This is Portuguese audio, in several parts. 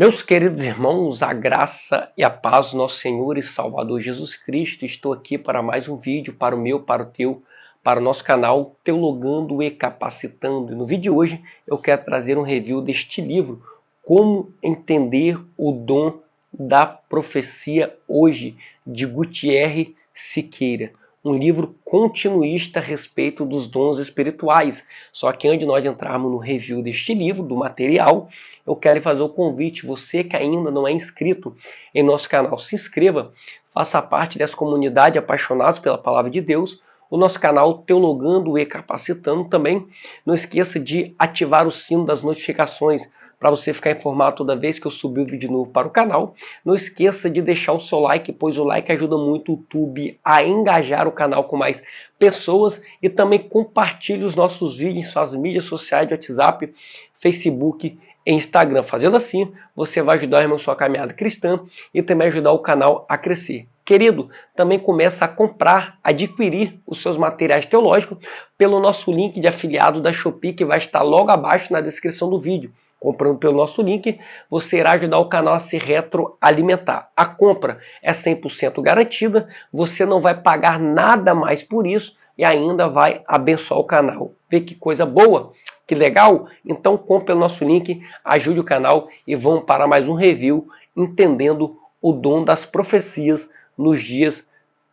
Meus queridos irmãos, a graça e a paz do nosso Senhor e Salvador Jesus Cristo, estou aqui para mais um vídeo, para o meu, para o teu, para o nosso canal Teologando e Capacitando. E no vídeo de hoje eu quero trazer um review deste livro, Como Entender o Dom da Profecia Hoje, de Gutierre Siqueira. Um livro continuista a respeito dos dons espirituais. Só que antes de nós entrarmos no review deste livro, do material, eu quero fazer o convite. Você que ainda não é inscrito em nosso canal, se inscreva, faça parte dessa comunidade apaixonados pela Palavra de Deus. O nosso canal Teologando e Capacitando também. Não esqueça de ativar o sino das notificações para você ficar informado toda vez que eu subir o vídeo novo para o canal. Não esqueça de deixar o seu like, pois o like ajuda muito o YouTube a engajar o canal com mais pessoas. E também compartilhe os nossos vídeos em suas mídias sociais de WhatsApp, Facebook e Instagram. Fazendo assim, você vai ajudar a sua caminhada cristã e também ajudar o canal a crescer. Querido, também começa a comprar, adquirir os seus materiais teológicos pelo nosso link de afiliado da Shopee, que vai estar logo abaixo na descrição do vídeo. Comprando pelo nosso link, você irá ajudar o canal a se retroalimentar. A compra é 100% garantida, você não vai pagar nada mais por isso e ainda vai abençoar o canal. Vê que coisa boa, que legal? Então compre pelo nosso link, ajude o canal e vamos para mais um review entendendo o dom das profecias nos dias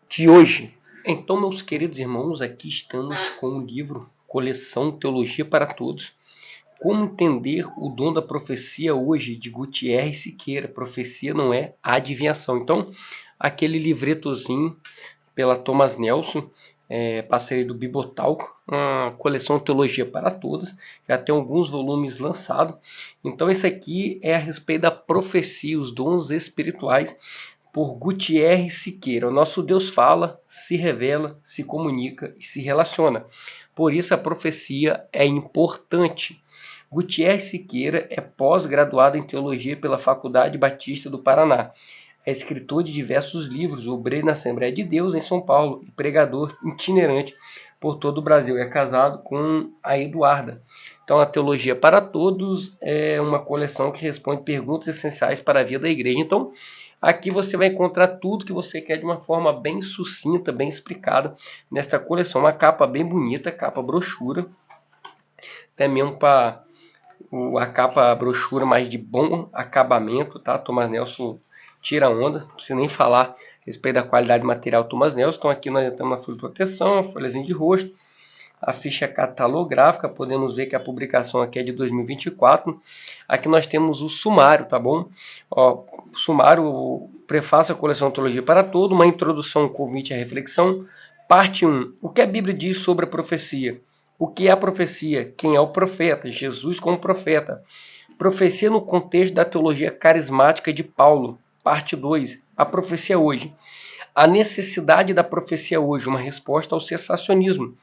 de hoje. Então, meus queridos irmãos, aqui estamos com o livro Coleção Teologia para Todos. Como entender o dom da profecia hoje, de Gutierre Siqueira. Profecia não é adivinhação. Então, aquele livretozinho pela Thomas Nelson, parceria do Bibotalk, uma coleção Teologia para Todos. Já tem alguns volumes lançados. Então, esse aqui é a respeito da profecia, os dons espirituais, por Gutierre Siqueira. O nosso Deus fala, se revela, se comunica e se relaciona. Por isso, a profecia é importante. Gutierre Siqueira é pós-graduado em Teologia pela Faculdade Batista do Paraná. É escritor de diversos livros, obreiro na Assembleia de Deus em São Paulo e pregador itinerante por todo o Brasil. É casado com a Eduarda. Então, a Teologia para Todos é uma coleção que responde perguntas essenciais para a vida da igreja. Então, aqui você vai encontrar tudo que você quer de uma forma bem sucinta, bem explicada nesta coleção. Uma capa bem bonita, capa brochura, até mesmo para a capa, a brochura mais de bom acabamento, tá? Thomas Nelson tira onda, não precisa nem falar a respeito da qualidade do material Thomas Nelson. Então aqui nós temos uma folha de proteção, uma folhazinha de rosto, a ficha catalográfica, podemos ver que a publicação aqui é de 2024. Aqui nós temos o sumário, tá bom? Ó, o sumário, prefácio à coleção Teologia para Todo, uma introdução, um convite à reflexão. Parte 1. O que a Bíblia diz sobre a profecia? O que é a profecia? Quem é o profeta? Jesus como profeta. Profecia no contexto da teologia carismática de Paulo. Parte 2. A profecia hoje. A necessidade da profecia hoje, uma resposta ao cessacionismo.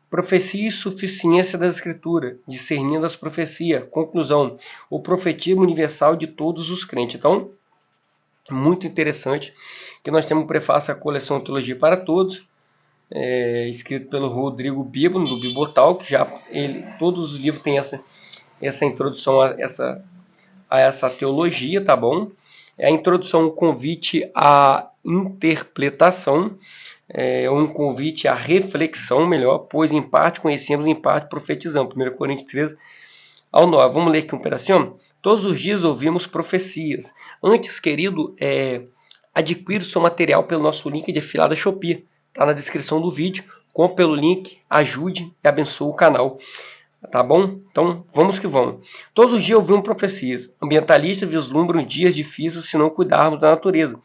Profecia e suficiência da Escritura, discernindo as profecias. Conclusão. O profetismo universal de todos os crentes. Então, muito interessante que nós temos um prefácio à coleção Teologia para Todos, escrito pelo Rodrigo Bibo, do Bibotalk. Todos os livros têm essa introdução a essa teologia, tá bom? A introdução, um convite à interpretação, um convite à reflexão, melhor, pois em parte conhecemos, em parte profetizamos. 1 Coríntios 13 ao 9. Vamos ler aqui um pedacinho? Todos os dias ouvimos profecias. Antes, querido, adquira o seu material pelo nosso link de afiliado Shopee. Está na descrição do vídeo. Compre pelo link, ajude e abençoe o canal. Tá bom? Então, vamos que vamos. Todos os dias ouvimos profecias. Ambientalistas vislumbram dias difíceis se não cuidarmos da natureza.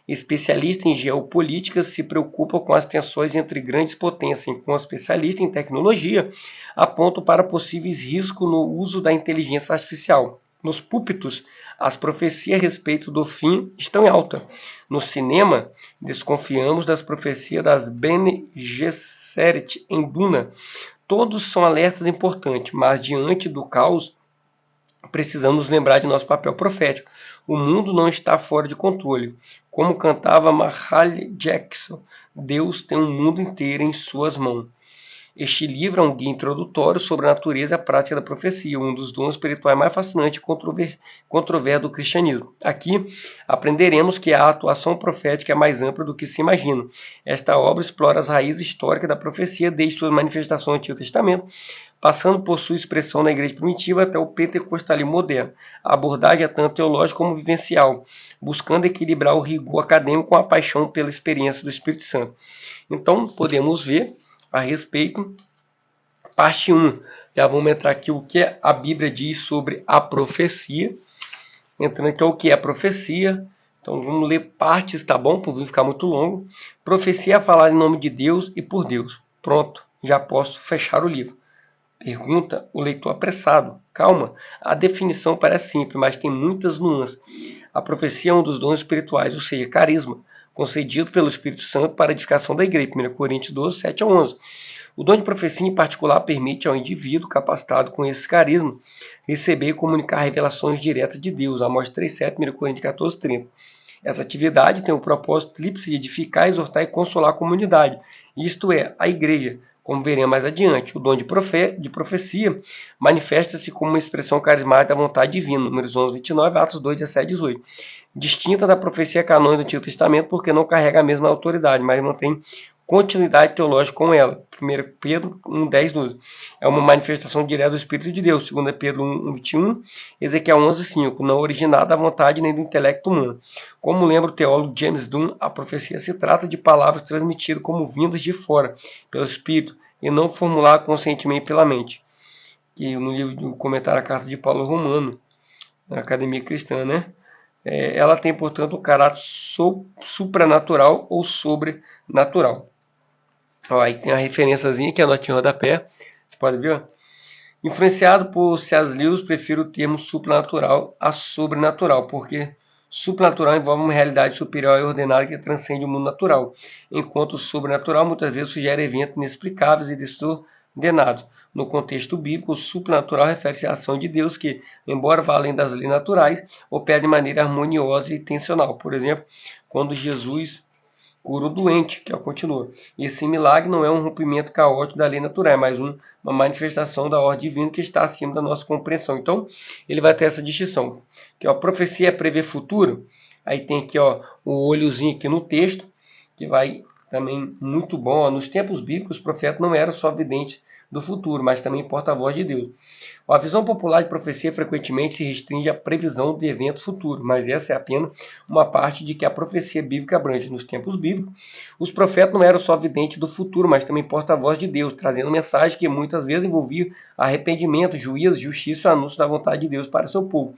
Especialistas em geopolítica se preocupam com as tensões entre grandes potências, enquanto especialistas em tecnologia apontam para possíveis riscos no uso da inteligência artificial. Nos púlpitos, as profecias a respeito do fim estão em alta. No cinema, desconfiamos das profecias das Bene Gesserit em Duna. Todos são alertas importantes, mas diante do caos, precisamos lembrar de nosso papel profético. O mundo não está fora de controle. Como cantava Mahalia Jackson, Deus tem o mundo inteiro em suas mãos. Este livro é um guia introdutório sobre a natureza e a prática da profecia, um dos dons espirituais mais fascinantes e controverso do cristianismo. Aqui aprenderemos que a atuação profética é mais ampla do que se imagina. Esta obra explora as raízes históricas da profecia desde suas manifestações no Antigo Testamento, passando por sua expressão na igreja primitiva até o pentecostalismo moderno. A abordagem é tanto teológica como vivencial, buscando equilibrar o rigor acadêmico com a paixão pela experiência do Espírito Santo. Então, podemos ver a respeito, parte 1. Já vamos entrar aqui o que a Bíblia diz sobre a profecia. Entrando aqui o que é a profecia. Então, vamos ler partes, tá bom? Por não ficar muito longo. Profecia é falar em nome de Deus e por Deus. Pronto, já posso fechar o livro. Pergunta o leitor apressado. Calma, a definição parece simples, mas tem muitas nuances. A profecia é um dos dons espirituais, ou seja, carisma, concedido pelo Espírito Santo para a edificação da igreja. 1 Coríntios 12, 7 a 11. O dom de profecia, em particular, permite ao indivíduo capacitado com esse carisma receber e comunicar revelações diretas de Deus. Amós 3, 7, 1 Coríntios 14, 30. Essa atividade tem o propósito tríplice de edificar, exortar e consolar a comunidade, isto é, a igreja. Como veremos mais adiante, o dom de profecia manifesta-se como uma expressão carismática da vontade divina, números 11, 29, Atos 2, 17, 18. Distinta da profecia canônica do Antigo Testamento, porque não carrega a mesma autoridade, mas mantém continuidade teológica com ela. 1 Pedro 1, 10, 12. É uma manifestação direta do Espírito de Deus. 2 Pedro 1, 21. Ezequiel 11, 5. Não originada da vontade nem do intelecto humano. Como lembra o teólogo James Dunn, a profecia se trata de palavras transmitidas como vindas de fora, pelo Espírito, e não formuladas conscientemente pela mente. E no livro do comentário à carta de Paulo Romano, na Academia Cristã, né? Ela tem, portanto, o caráter supranatural ou sobrenatural. Ó, aí tem a referenciazinha que é a notinha rodapé. Você pode ver, ó. Influenciado por C.S. Lewis, prefiro o termo supranatural a sobrenatural, porque supranatural envolve uma realidade superior e ordenada que transcende o mundo natural, enquanto o sobrenatural muitas vezes sugere eventos inexplicáveis e desordenados. No contexto bíblico, o supranatural refere-se à ação de Deus que, embora vá além das leis naturais, opera de maneira harmoniosa e intencional. Por exemplo, quando Jesus cura o doente, que continua. Esse milagre não é um rompimento caótico da lei natural, é mais uma manifestação da ordem divina que está acima da nossa compreensão. Então, ele vai ter essa distinção. Que a profecia é prever futuro. Aí tem aqui o olhozinho aqui no texto, que vai também muito bom. Nos tempos bíblicos, os profetas não eram só videntes do futuro, mas também porta-voz de Deus. A visão popular de profecia frequentemente se restringe à previsão de eventos futuros, mas essa é apenas uma parte de que a profecia bíblica abrange. Nos tempos bíblicos, os profetas não eram só videntes do futuro, mas também porta-voz de Deus, trazendo mensagem que muitas vezes envolvia arrependimento, juízo, justiça e o anúncio da vontade de Deus para seu povo.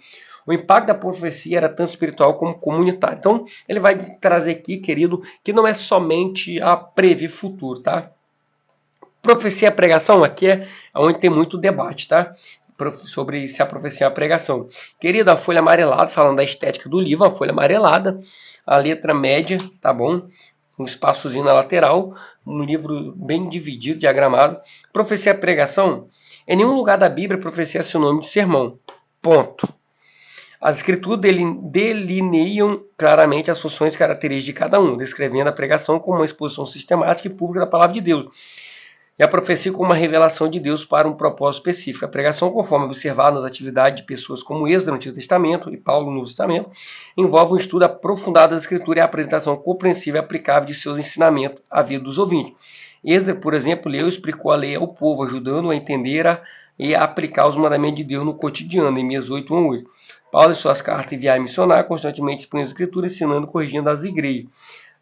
O impacto da profecia era tanto espiritual como comunitário. Então, ele vai trazer aqui, querido, que não é somente a prever futuro, tá? Profecia e pregação aqui é onde tem muito debate, tá? Sobre se a profecia é a pregação. Querida, a folha amarelada, falando da estética do livro, a folha amarelada, a letra média, tá bom? Um espaçozinho na lateral, um livro bem dividido, diagramado. Profecia e pregação, em nenhum lugar da Bíblia profecia é sinônimo de sermão. Ponto. As escrituras delineiam claramente as funções e características de cada um, descrevendo a pregação como uma exposição sistemática e pública da palavra de Deus. E a profecia como uma revelação de Deus para um propósito específico. A pregação, conforme observado nas atividades de pessoas como Esdras no Antigo Testamento e Paulo no Novo Testamento, envolve um estudo aprofundado das Escrituras e a apresentação compreensível e aplicável de seus ensinamentos à vida dos ouvintes. Esdras, por exemplo, leu e explicou a lei ao povo, ajudando-o a entender e a aplicar os mandamentos de Deus no cotidiano, em Neemias 8, 1 a 8. Paulo, em suas cartas enviar e missionar, constantemente expunha as Escrituras, ensinando e corrigindo as igrejas.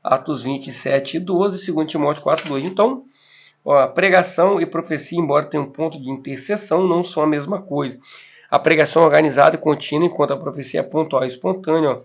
Atos 27 e 12, 2 Timóteo 4, 2. Então, a pregação e profecia, embora tenham um ponto de interseção, não são a mesma coisa. A pregação é organizada e contínua, enquanto a profecia é pontual e espontânea.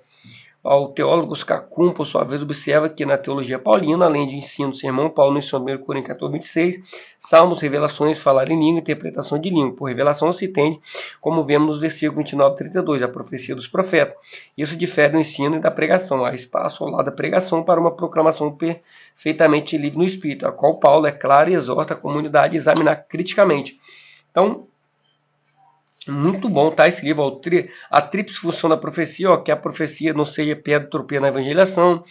O teólogo Scacum, por sua vez, observa que na teologia paulina, além de ensino do sermão, Paulo menciona 1 Coríntios 14, 26, salmos, revelações, falar em língua, interpretação de língua. Por revelação se entende, como vemos nos versículos 29 e 32, a profecia dos profetas. Isso difere do ensino e da pregação. Há espaço ao lado da pregação para uma proclamação perfeitamente livre no Espírito, a qual Paulo, é claro, e exorta a comunidade a examinar criticamente. Então, muito bom, tá? Esse livro, a tríplice função da profecia, que a profecia não seja pedra tropeira na evangelização,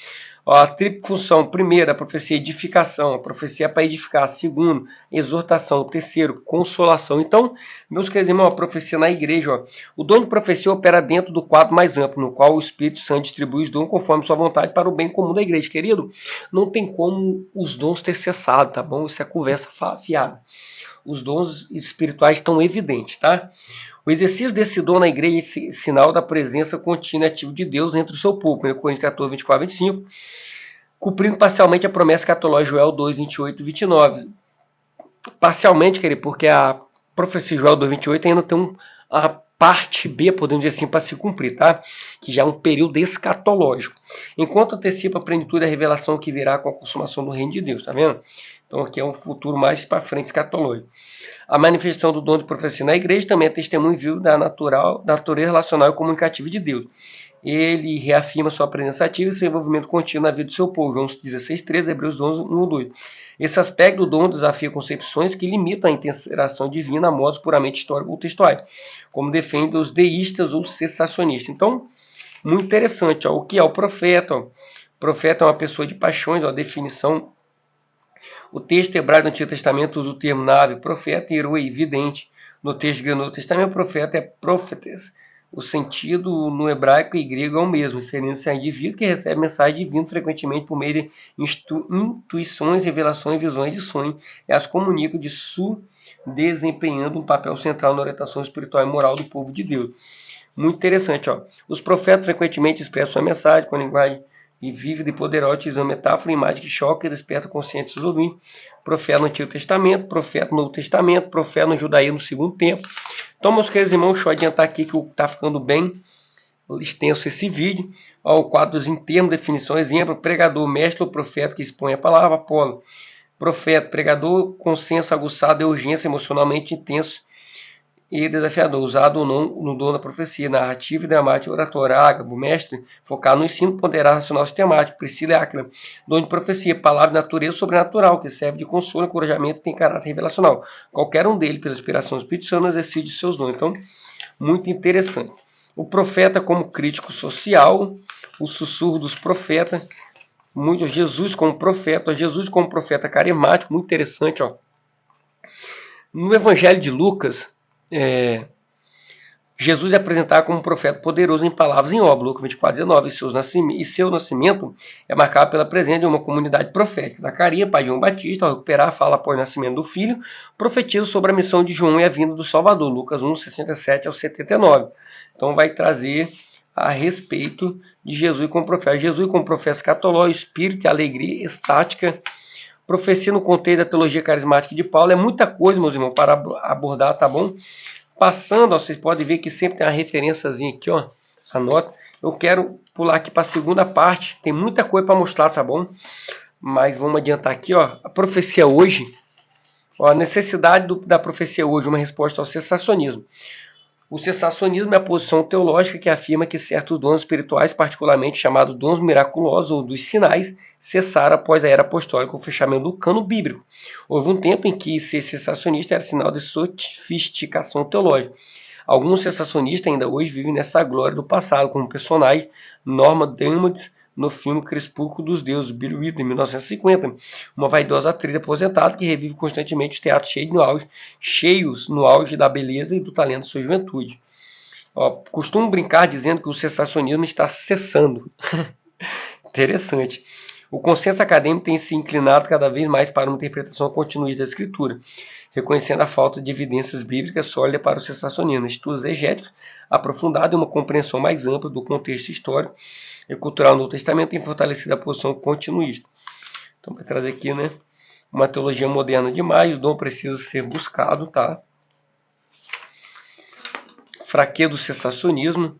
Ó, a tripla função: primeiro, a profecia é edificação, a profecia é para edificar; segundo, exortação; terceiro, consolação. Então, meus queridos irmãos, a profecia na igreja, ó, o dom de profecia opera dentro do quadro mais amplo, no qual o Espírito Santo distribui os dons conforme sua vontade para o bem comum da igreja. Querido, não tem como os dons ter cessado, tá bom? Isso é conversa fiada. Os dons espirituais estão evidentes, tá? O exercício desse dom na igreja é sinal da presença contínua e ativa de Deus entre o seu povo. 1 Coríntios 14, 24, 25. Cumprindo parcialmente a promessa escatológica Joel 2, 28 e 29. Parcialmente, querido, porque a profecia Joel 2, 28 ainda tem a parte B, podemos dizer assim, para se cumprir, tá? Que já é um período escatológico. Enquanto antecipa a plenitude da revelação que virá com a consumação do reino de Deus, tá vendo? Então aqui é um futuro mais para frente escatológico. A manifestação do dom de profecia na igreja também é testemunho vivo da natureza relacional e comunicativa de Deus. Ele reafirma sua presença ativa e seu envolvimento contínuo na vida do seu povo. João 16:13, Hebreus 11, 1, 2. Esse aspecto do dom desafia concepções que limitam a interação divina a modos puramente históricos ou textuais, como defendem os deístas ou cessacionistas. Então, muito interessante. Ó, o que é o profeta? O profeta é uma pessoa de paixões, ó, a definição. O texto hebraico do Antigo Testamento usa o termo nave, profeta, herói, vidente. No texto grego do Novo Testamento, profeta é profetes. O sentido no hebraico e grego é o mesmo, referência a indivíduo que recebe mensagem divina frequentemente por meio de intuições, revelações, visões e sonhos, e as comunicam de desempenhando um papel central na orientação espiritual e moral do povo de Deus. Muito interessante, ó. Os profetas frequentemente expressam sua mensagem com a linguagem e vívida e poderosa, utilizando metáfora e imagem que choca e desperta a consciência dos seus ouvintes. Profeta no Antigo Testamento, profeta no Novo Testamento, profeta no judaísmo no segundo tempo. Então, meus queridos irmãos, deixa eu adiantar aqui que está ficando bem extenso esse vídeo. Ó, o quadros em termos, definição, exemplo: pregador, mestre ou profeta que expõe a palavra. Apolo, profeta, pregador com senso aguçado e urgência, emocionalmente intenso e desafiador, usado ou não no dom da profecia, narrativa e dramática oratória. Ágabo, mestre, focado no ensino, ponderar racional sistemático. Priscila e Áquila, dom de profecia, palavra de natureza sobrenatural, que serve de consolo, encorajamento e tem caráter revelacional. Qualquer um deles, pela inspiração do Espírito Santo, exerce seus dons. Então, muito interessante. O profeta como crítico social, o sussurro dos profetas, muito Jesus como profeta carismático, muito interessante, ó. No Evangelho de Lucas, Jesus é apresentado como um profeta poderoso em palavras e em obra. Lucas 24:19. E seu nascimento é marcado pela presença de uma comunidade profética. Zacarias, pai de João Batista, ao recuperar a fala após o nascimento do filho, profetiza sobre a missão de João e a vinda do Salvador. Lucas 1:67-79. Então vai trazer a respeito de Jesus como profeta. Jesus como profeta escatológico, espírito e alegria estática. Profecia no contexto da teologia carismática de Paulo. É muita coisa, meus irmãos, para abordar, tá bom? Passando, ó, vocês podem ver que sempre tem uma referenciazinha aqui, ó. Anota. Eu quero pular aqui para a segunda parte. Tem muita coisa para mostrar, tá bom? Mas vamos adiantar aqui, ó. A profecia hoje. Ó, a necessidade da profecia hoje, uma resposta ao cessacionismo. O cessacionismo é a posição teológica que afirma que certos dons espirituais, particularmente chamados dons miraculosos ou dos sinais, cessaram após a era apostólica, o fechamento do cano bíblico. Houve um tempo em que ser cessacionista era sinal de sofisticação teológica. Alguns cessacionistas ainda hoje vivem nessa glória do passado, como o personagem Norma Dumont no filme Crepúsculo dos Deuses, Billy Wilder, em 1950, uma vaidosa atriz aposentada que revive constantemente os teatros cheios no auge da beleza e do talento de sua juventude. Costumo brincar dizendo que o cessacionismo está cessando. Interessante. O consenso acadêmico tem se inclinado cada vez mais para uma interpretação continuista da Escritura, reconhecendo a falta de evidências bíblicas sólidas para o cessacionismo. Estudos exegéticos aprofundados e uma compreensão mais ampla do contexto histórico e cultural no Novo Testamento tem fortalecido a posição continuista. Então, vai trazer aqui, né, uma teologia moderna demais, o dom precisa ser buscado, tá? Fraqueza do cessacionismo.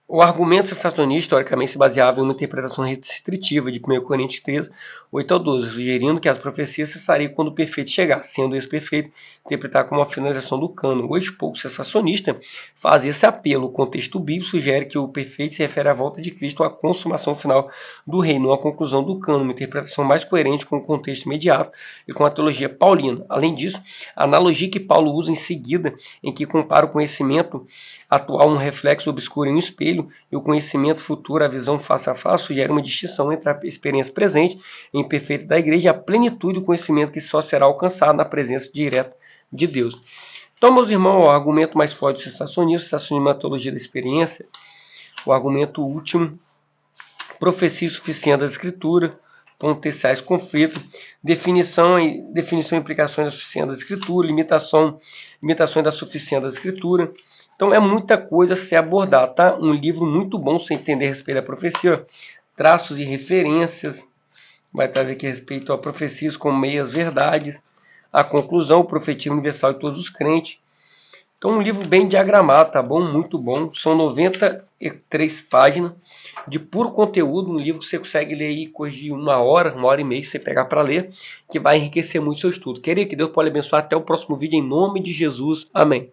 O argumento cessacionista, historicamente, se baseava em uma interpretação restritiva de 1 Coríntios 13, 8-12, sugerindo que as profecias cessariam quando o perfeito chegasse, sendo esse perfeito interpretado como a finalização do cano. Hoje, pouco cessacionista faz esse apelo. O contexto bíblico sugere que o perfeito se refere à volta de Cristo, à consumação final do reino, à conclusão do cano, uma interpretação mais coerente com o contexto imediato e com a teologia paulina. Além disso, a analogia que Paulo usa em seguida, em que compara o conhecimento atual um reflexo obscuro em um espelho, futuro e o conhecimento futuro, a visão face a face, sugere uma distinção entre a experiência presente e imperfeita da igreja e a plenitude do conhecimento que só será alcançado na presença direta de Deus. Então, meus irmãos, o argumento mais forte do sensacionismo é a teologia da experiência. O argumento último, profecia suficiente da Escritura, potenciais conflitos, definição e implicações da suficiência da Escritura, limitações da suficiência da Escritura. Então é muita coisa a se abordar, tá? Um livro muito bom sem entender a respeito da profecia, traços e referências, vai trazer aqui a respeito a profecias como meias verdades, a conclusão, o profetismo universal de todos os crentes. Então um livro bem diagramado, tá bom? Muito bom. São 93 páginas de puro conteúdo, um livro que você consegue ler aí coisa de uma hora e meia, você pegar para ler, que vai enriquecer muito o seu estudo. Queria que Deus pode abençoar. Até o próximo vídeo, em nome de Jesus. Amém.